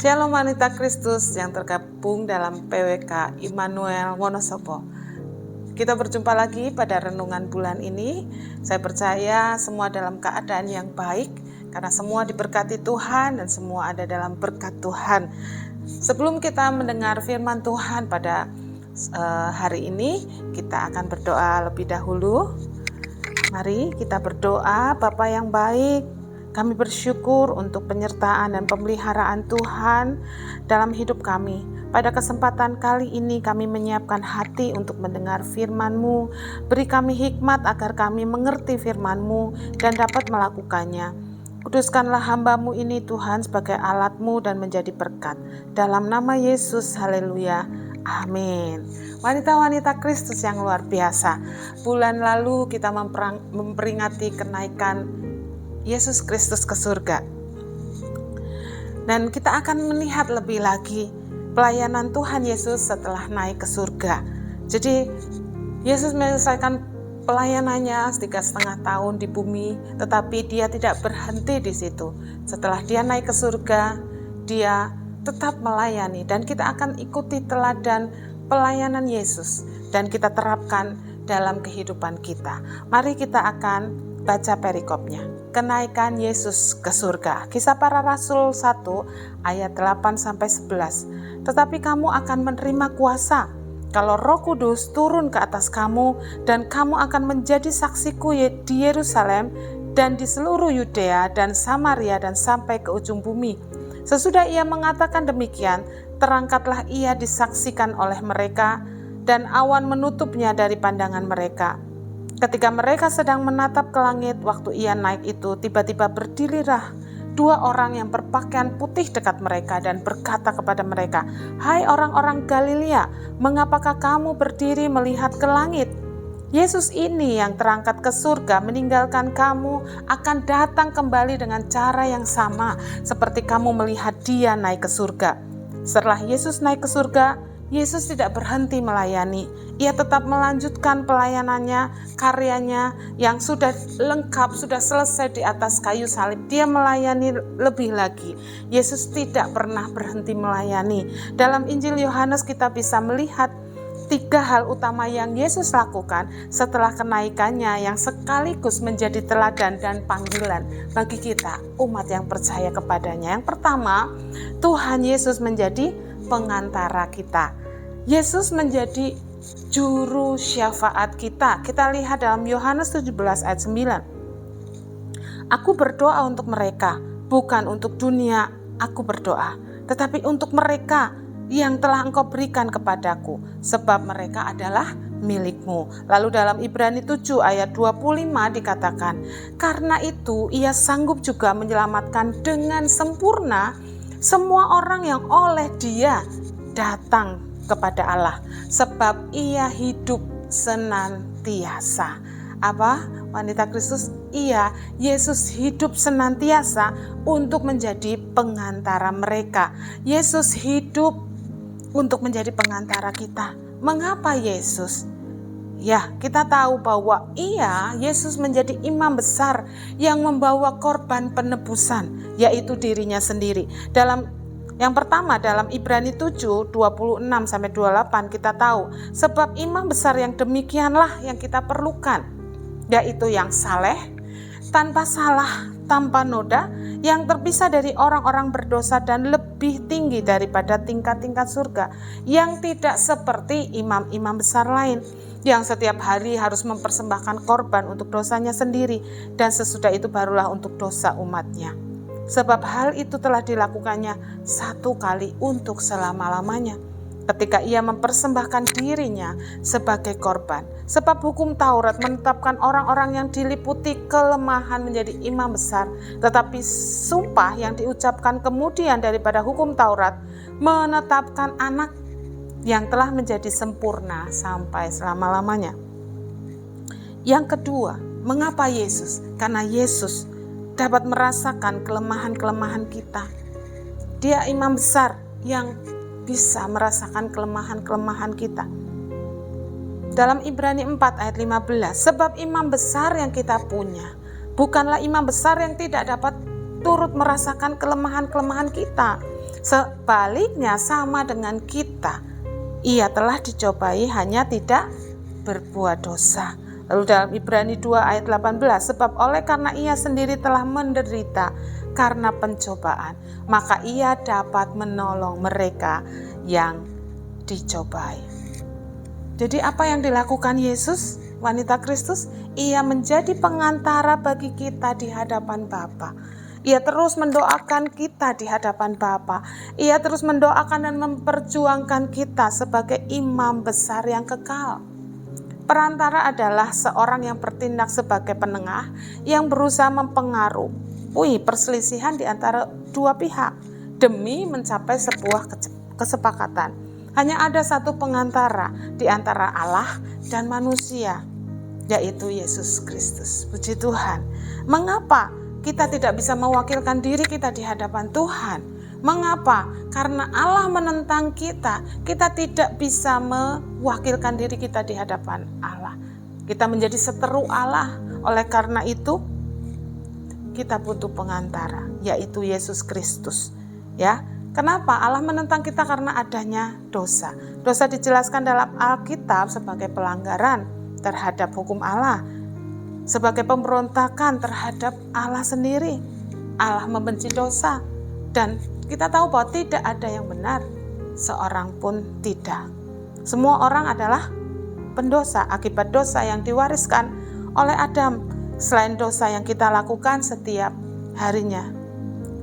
Shalom wanita Kristus yang tergabung dalam PWK Immanuel Wonosobo. Kita berjumpa lagi pada renungan bulan ini. Saya percaya semua dalam keadaan yang baik, karena semua diberkati Tuhan dan semua ada dalam berkat Tuhan. Sebelum kita mendengar firman Tuhan pada hari ini, kita akan berdoa lebih dahulu. Mari kita berdoa. Bapa yang baik, kami bersyukur untuk penyertaan dan pemeliharaan Tuhan dalam hidup kami. Pada kesempatan kali ini kami menyiapkan hati untuk mendengar firman-Mu. Beri kami hikmat agar kami mengerti firman-Mu dan dapat melakukannya. Kuduskanlah hamba-Mu ini Tuhan sebagai alat-Mu dan menjadi berkat. Dalam nama Yesus, haleluya, amin. Wanita-wanita Kristus yang luar biasa, bulan lalu kita memperingati kenaikan Yesus Kristus ke surga. Dan kita akan melihat lebih lagi pelayanan Tuhan Yesus setelah naik ke surga. Jadi Yesus menyelesaikan pelayanannya 3,5 tahun di bumi, tetapi dia tidak berhenti di situ. Setelah dia naik ke surga, dia tetap melayani, dan kita akan ikuti teladan pelayanan Yesus dan kita terapkan dalam kehidupan kita. Mari kita akan baca perikopnya. Kenaikan Yesus ke surga. Kisah Para Rasul 1 ayat 8-11. Tetapi kamu akan menerima kuasa kalau Roh Kudus turun ke atas kamu, dan kamu akan menjadi saksiku di Yerusalem dan di seluruh Yudea dan Samaria dan sampai ke ujung bumi. Sesudah ia mengatakan demikian, terangkatlah ia disaksikan oleh mereka, dan awan menutupnya dari pandangan mereka. Ketika mereka sedang menatap ke langit waktu ia naik itu, tiba-tiba berdirilah 2 orang yang berpakaian putih dekat mereka dan berkata kepada mereka, "Hai orang-orang Galilea, mengapakah kamu berdiri melihat ke langit? Yesus ini yang terangkat ke surga meninggalkan kamu akan datang kembali dengan cara yang sama seperti kamu melihat dia naik ke surga." Setelah Yesus naik ke surga, Yesus tidak berhenti melayani. Ia tetap melanjutkan pelayanannya, karyanya yang sudah lengkap, sudah selesai di atas kayu salib. Dia melayani lebih lagi. Yesus tidak pernah berhenti melayani. Dalam Injil Yohanes kita bisa melihat 3 hal utama yang Yesus lakukan setelah kenaikannya, yang sekaligus menjadi teladan dan panggilan bagi kita umat yang percaya kepadanya. Yang pertama, Tuhan Yesus menjadi pengantara kita. Yesus menjadi juru syafaat kita. Kita lihat dalam Yohanes 17 ayat 9. Aku berdoa untuk mereka, bukan untuk dunia aku berdoa, tetapi untuk mereka yang telah Engkau berikan kepadaku, sebab mereka adalah milikmu. Lalu dalam Ibrani 7 ayat 25 dikatakan, karena itu ia sanggup juga menyelamatkan dengan sempurna semua orang yang oleh dia datang kepada Allah, sebab ia hidup senantiasa. Apa? Wanita Kristus, iya, Yesus hidup senantiasa untuk menjadi pengantara mereka. Yesus hidup untuk menjadi pengantara kita. Mengapa Yesus? Ya, kita tahu bahwa Yesus menjadi imam besar yang membawa korban penebusan, yaitu dirinya sendiri. Yang pertama dalam Ibrani 7, 26-28 kita tahu, sebab imam besar yang demikianlah yang kita perlukan, yaitu yang saleh, tanpa salah, tanpa noda, yang terpisah dari orang-orang berdosa dan lebih tinggi daripada tingkat-tingkat surga, yang tidak seperti imam-imam besar lain, yang setiap hari harus mempersembahkan korban untuk dosanya sendiri, dan sesudah itu barulah untuk dosa umatnya. Sebab hal itu telah dilakukannya 1 kali untuk selama-lamanya, ketika ia mempersembahkan dirinya sebagai korban. Sebab hukum Taurat menetapkan orang-orang yang diliputi kelemahan menjadi imam besar, tetapi sumpah yang diucapkan kemudian daripada hukum Taurat menetapkan anak yang telah menjadi sempurna sampai selama-lamanya. Yang kedua, mengapa Yesus? Karena Yesus dapat merasakan kelemahan-kelemahan kita. Dia imam besar yang bisa merasakan kelemahan-kelemahan kita. Dalam Ibrani 4 ayat 15, sebab imam besar yang kita punya bukanlah imam besar yang tidak dapat turut merasakan kelemahan-kelemahan kita. Sebaliknya sama dengan kita, ia telah dicobai hanya tidak berbuat dosa. Lalu dalam Ibrani 2 ayat 18, sebab oleh karena ia sendiri telah menderita karena pencobaan, maka ia dapat menolong mereka yang dicobai. Jadi apa yang dilakukan Yesus, wanita Kristus? Ia menjadi pengantara bagi kita di hadapan Bapa. Ia terus mendoakan kita di hadapan Bapa. Ia terus mendoakan dan memperjuangkan kita sebagai imam besar yang kekal. Perantara adalah seorang yang bertindak sebagai penengah yang berusaha mempengaruhi perselisihan di antara dua pihak demi mencapai sebuah kesepakatan. Hanya ada satu pengantara di antara Allah dan manusia, yaitu Yesus Kristus. Puji Tuhan. Mengapa kita tidak bisa mewakilkan diri kita di hadapan Tuhan? Mengapa? Karena Allah menentang kita. Kita tidak bisa mewakilkan diri kita di hadapan Allah. Kita menjadi seteru Allah. Oleh karena itu, kita butuh pengantara, yaitu Yesus Kristus. Ya, kenapa? Allah menentang kita karena adanya dosa. Dosa dijelaskan dalam Alkitab sebagai pelanggaran terhadap hukum Allah, sebagai pemberontakan terhadap Allah sendiri. Allah membenci dosa, dan kita tahu bahwa tidak ada yang benar, seorang pun tidak. Semua orang adalah pendosa akibat dosa yang diwariskan oleh Adam, selain dosa yang kita lakukan setiap harinya.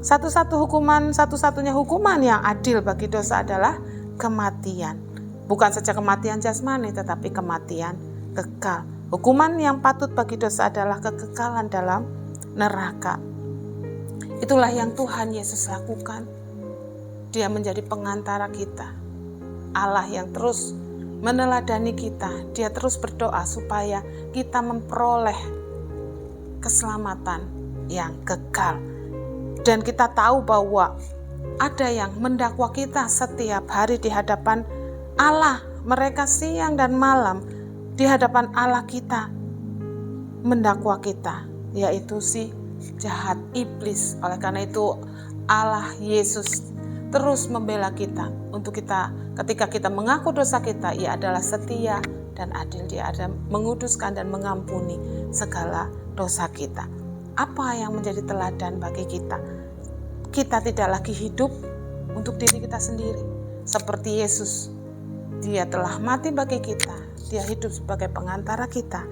Satu-satunya hukuman yang adil bagi dosa adalah kematian. Bukan saja kematian jasmani, tetapi kematian kekal. Hukuman yang patut bagi dosa adalah kekekalan dalam neraka. Itulah yang Tuhan Yesus lakukan. Dia menjadi pengantara kita. Allah yang terus meneladani kita. Dia terus berdoa supaya kita memperoleh keselamatan yang kekal. Dan kita tahu bahwa ada yang mendakwa kita setiap hari di hadapan Allah. Mereka siang dan malam di hadapan Allah kita mendakwa kita, yaitu si jahat iblis. Oleh karena itu Allah Yesus terus membela kita untuk kita ketika kita mengaku dosa kita, ia adalah setia dan adil. Dia ada menguduskan dan mengampuni segala dosa kita. Apa yang menjadi teladan bagi kita? Kita tidak lagi hidup untuk diri kita sendiri. Seperti Yesus, dia telah mati bagi kita. Dia hidup sebagai pengantara kita.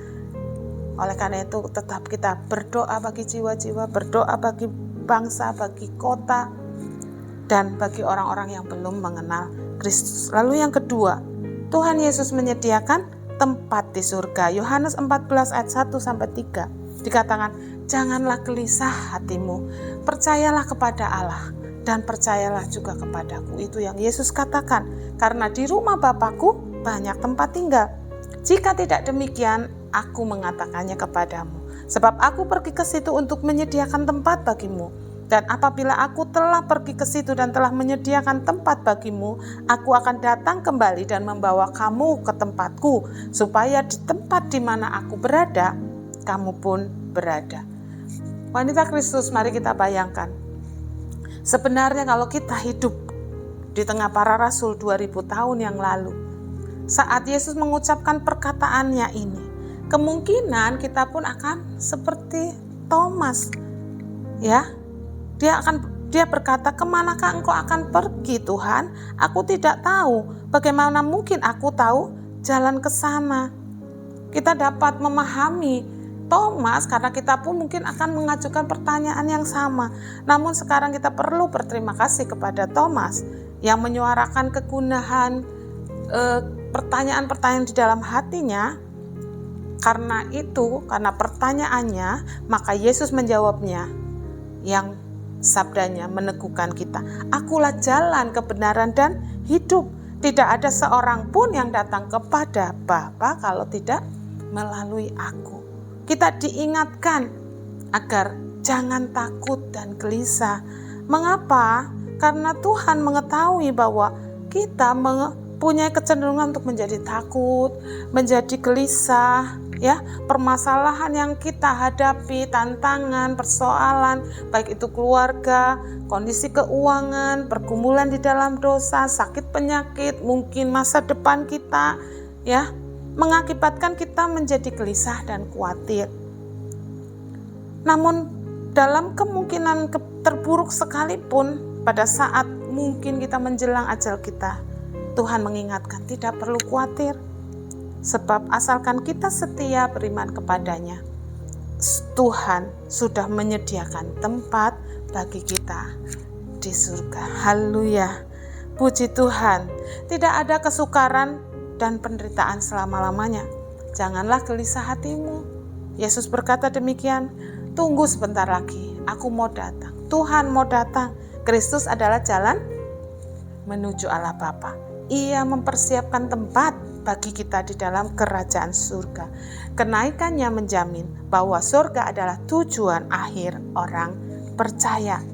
Oleh karena itu tetap kita berdoa bagi jiwa-jiwa, berdoa bagi bangsa, bagi kota, dan bagi orang-orang yang belum mengenal Kristus. Lalu yang kedua, Tuhan Yesus menyediakan tempat di surga. Yohanes 14 ayat 1-3 dikatakan, janganlah gelisah hatimu, percayalah kepada Allah dan percayalah juga kepadaku. Itu yang Yesus katakan, karena di rumah Bapakku banyak tempat tinggal. Jika tidak demikian, aku mengatakannya kepadamu, sebab aku pergi ke situ untuk menyediakan tempat bagimu. Dan apabila aku telah pergi ke situ dan telah menyediakan tempat bagimu, aku akan datang kembali dan membawa kamu ke tempatku, supaya di tempat di mana aku berada, kamu pun berada. Wanita Kristus, mari kita bayangkan. Sebenarnya kalau kita hidup di tengah para rasul 2000 tahun yang lalu, saat Yesus mengucapkan perkataannya ini, kemungkinan kita pun akan seperti Thomas. Ya, dia berkata, kemanakah engkau akan pergi Tuhan? Aku tidak tahu. Bagaimana mungkin aku tahu jalan ke sana? Kita dapat memahami Thomas karena kita pun mungkin akan mengajukan pertanyaan yang sama. Namun sekarang kita perlu berterima kasih kepada Thomas yang menyuarakan kegunahan pertanyaan-pertanyaan di dalam hatinya. Karena pertanyaannya, maka Yesus menjawabnya yang sabdanya meneguhkan kita. Akulah jalan, kebenaran, dan hidup. Tidak ada seorang pun yang datang kepada Bapa kalau tidak melalui aku. Kita diingatkan agar jangan takut dan gelisah. Mengapa? Karena Tuhan mengetahui bahwa kita mempunyai kecenderungan untuk menjadi takut, menjadi gelisah, Ya, permasalahan yang kita hadapi, tantangan, persoalan, baik itu keluarga, kondisi keuangan, pergumulan di dalam dosa, sakit penyakit, mungkin masa depan kita, ya, mengakibatkan kita menjadi gelisah dan khawatir. Namun dalam kemungkinan terburuk sekalipun, pada saat mungkin kita menjelang ajal kita, Tuhan mengingatkan tidak perlu khawatir. Sebab asalkan kita setia beriman kepadanya, Tuhan sudah menyediakan tempat bagi kita di surga. Haleluya. Puji Tuhan. Tidak ada kesukaran dan penderitaan selama-lamanya. Janganlah gelisah hatimu. Yesus berkata demikian, tunggu sebentar lagi, aku mau datang. Tuhan mau datang. Kristus adalah jalan menuju Allah Bapa. Ia mempersiapkan tempat bagi kita di dalam kerajaan surga. Kenaikannya menjamin bahwa surga adalah tujuan akhir orang percaya.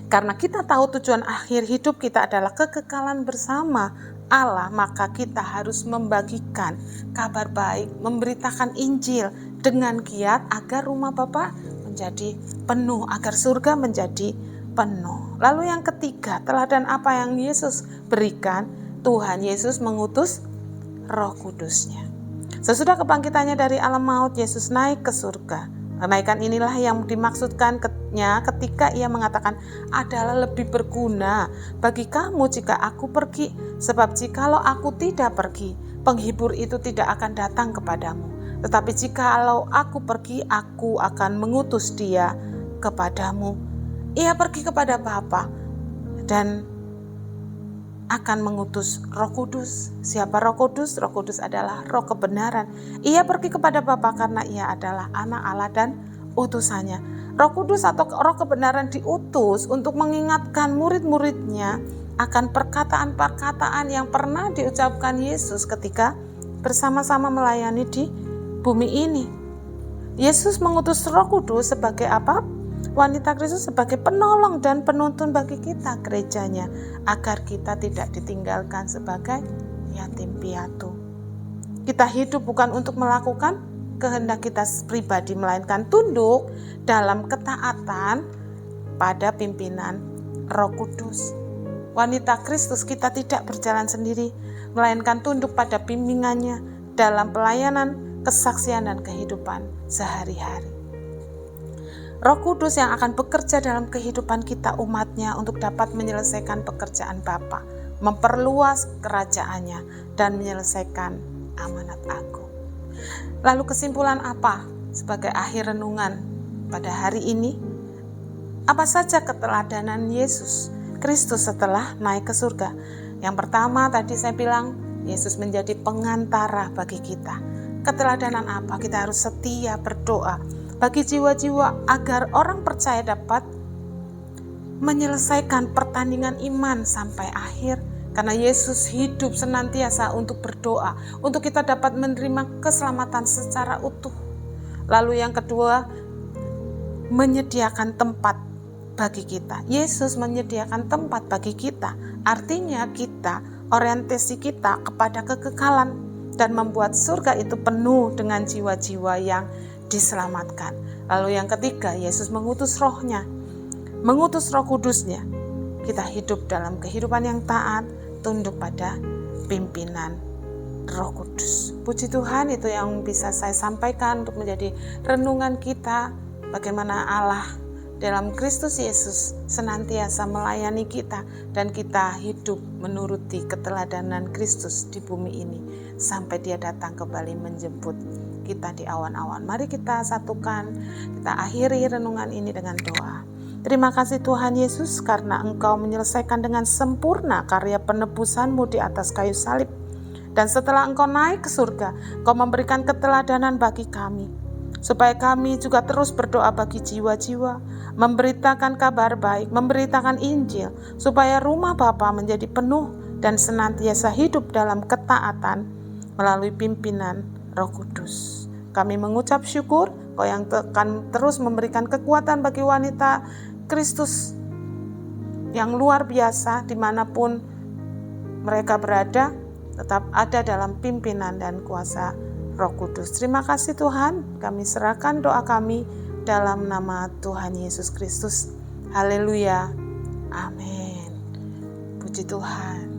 Karena kita tahu tujuan akhir hidup kita adalah kekekalan bersama Allah, maka kita harus membagikan kabar baik, memberitakan Injil dengan giat agar rumah Bapa menjadi penuh, agar surga menjadi penuh. Lalu yang ketiga, teladan apa yang Yesus berikan? Tuhan Yesus mengutus Roh Kudus-Nya. Sesudah kebangkitannya dari alam maut, Yesus naik ke surga. Kenaikan inilah yang dimaksudkannya ketika ia mengatakan, adalah lebih berguna bagi kamu jika aku pergi. Sebab jikalau aku tidak pergi, penghibur itu tidak akan datang kepadamu. Tetapi jikalau aku pergi, aku akan mengutus dia kepadamu. Ia pergi kepada Bapa dan akan mengutus Roh Kudus. Siapa Roh Kudus? Roh Kudus adalah Roh kebenaran. Ia pergi kepada Bapa karena ia adalah anak Allah dan utusannya. Roh Kudus atau Roh kebenaran diutus untuk mengingatkan murid-muridnya akan perkataan-perkataan yang pernah diucapkan Yesus ketika bersama-sama melayani di bumi ini. Yesus mengutus Roh Kudus sebagai apa? Wanita Kristus sebagai penolong dan penuntun bagi kita, gerejanya, agar kita tidak ditinggalkan sebagai yatim piatu. Kita hidup bukan untuk melakukan kehendak kita pribadi, melainkan tunduk dalam ketaatan pada pimpinan Roh Kudus. Wanita Kristus kita tidak berjalan sendiri, melainkan tunduk pada bimbingannya dalam pelayanan, kesaksian, dan kehidupan sehari-hari. Roh Kudus yang akan bekerja dalam kehidupan kita umatnya untuk dapat menyelesaikan pekerjaan Bapa, memperluas kerajaannya, dan menyelesaikan amanat agung. Lalu kesimpulan apa sebagai akhir renungan pada hari ini? Apa saja keteladanan Yesus Kristus setelah naik ke surga? Yang pertama tadi saya bilang, Yesus menjadi pengantara bagi kita. Keteladanan apa? Kita harus setia berdoa bagi jiwa-jiwa agar orang percaya dapat menyelesaikan pertandingan iman sampai akhir. Karena Yesus hidup senantiasa untuk berdoa, untuk kita dapat menerima keselamatan secara utuh. Lalu yang kedua, menyediakan tempat bagi kita. Yesus menyediakan tempat bagi kita. Artinya kita, orientasi kita kepada kekekalan dan membuat surga itu penuh dengan jiwa-jiwa yang diselamatkan. Lalu yang ketiga, Yesus mengutus Roh-Nya, mengutus Roh Kudus-Nya. Kita hidup dalam kehidupan yang taat, tunduk pada pimpinan Roh Kudus. Puji Tuhan, itu yang bisa saya sampaikan untuk menjadi renungan kita, bagaimana Allah dalam Kristus Yesus senantiasa melayani kita dan kita hidup menuruti keteladanan Kristus di bumi ini sampai Dia datang kembali menjemput kita di awan-awan. Mari kita satukan, kita akhiri renungan ini dengan doa. Terima kasih Tuhan Yesus karena Engkau menyelesaikan dengan sempurna karya penebusan-Mu di atas kayu salib. Dan setelah Engkau naik ke surga, Engkau memberikan keteladanan bagi kami, supaya kami juga terus berdoa bagi jiwa-jiwa, memberitakan kabar baik, memberitakan Injil, supaya rumah Bapa menjadi penuh dan senantiasa hidup dalam ketaatan melalui pimpinan Roh Kudus. Kami mengucap syukur Kau yang akan terus memberikan kekuatan bagi wanita Kristus yang luar biasa dimanapun mereka berada, tetap ada dalam pimpinan dan kuasa Roh Kudus. Terima kasih Tuhan, kami serahkan doa kami dalam nama Tuhan Yesus Kristus. Haleluya. Amin. Puji Tuhan.